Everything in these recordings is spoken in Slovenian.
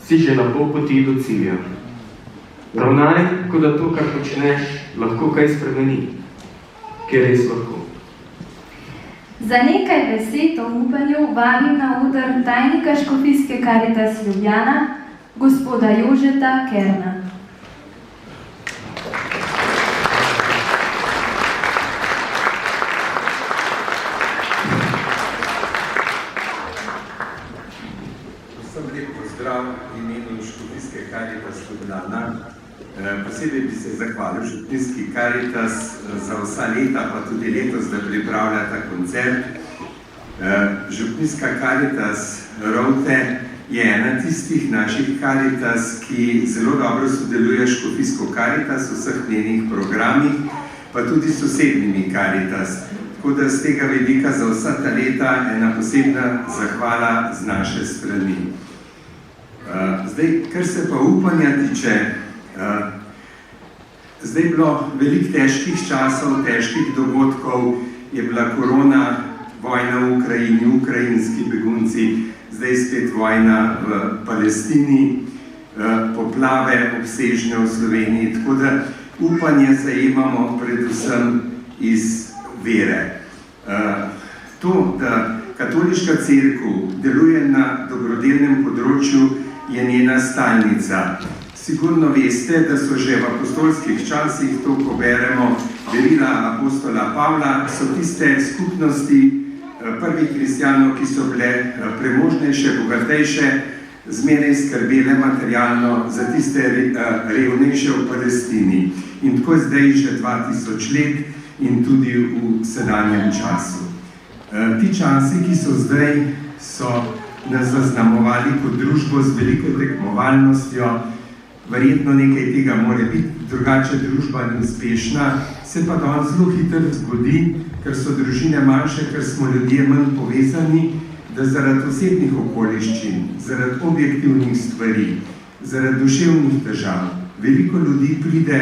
si že na pol poti do cilja. Ravnaj, kot da to, kar počneš, lahko kaj spremeni, ker res lahko. Za nekaj besed o upanju vabim na oder tajnika Škofijske Karitas Ljubljana, gospoda Jožeta Kerna. Vsem lep pozdrav v imenu Škofijske Karitas Ljubljana. Posebej bi se zahvalil Škofijski Karitas za vsa leta, pa tudi letos, da pripravlja ta koncert. Škofijska Karitas Rovte je ena tistih naših Karitas, ki zelo dobro sodeluje s Škofijsko Karitas v vseh njenih programih, pa tudi s sosednjimi Karitas. Tako da z tega vidika za vsa ta leta ena posebna zahvala z naše strani. Zdaj, kar se pa upanja tiče, zdaj je bilo veliko težkih časov, težkih dogodkov, je bila korona, vojna v Ukrajini, ukrajinski begunci, zdaj spet vojna v Palestini, poplave obsežne v Sloveniji, tako da upanje zajemamo predvsem iz vere. To, da katoliška cerkev deluje na dobrodelnem področju, je njena stalnica. Sigurno veste, da so že v apostolskih časih, to, ko beremo berila apostola Pavla, so tiste skupnosti prvih kristjanov, ki so bile premožnejše, bogatejše, zmeraj skrbele materialno za tiste revnejše v Palestini. In tako zdaj že 2000 let in tudi v sedanjem času. Ti časi, ki so zdaj, so nas zaznamovali kot družbo z veliko tekmovalnostjo, verjetno nekaj tega mora biti, drugače družba ni uspešna, se pa danes zelo hitro zgodi, ker so družine manjše, ker smo ljudje manj povezani, da zaradi osebnih okoliščin, zaradi objektivnih stvari, zaradi duševnih težav, veliko ljudi pride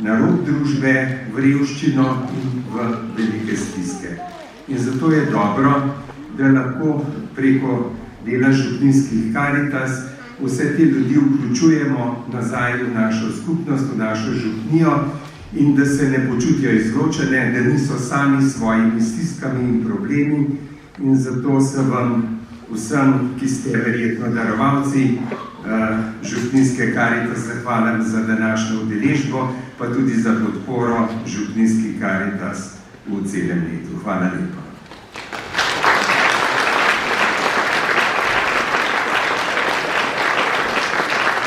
na rob družbe, v revščino in v velike stiske. In zato je dobro, da lahko preko dela župnijskih Karitas vse te ljudi vključujemo nazaj v našo skupnost, v našo župnijo in da se ne počutijo izločene, da niso sami s svojimi stiskami in problemi. In zato se vam vsem, ki ste verjetno darovalci župnijske Karitas, zahvalim za današnjo udeležbo, pa tudi za podporo župnijski Karitas v celem letu. Hvala lepa.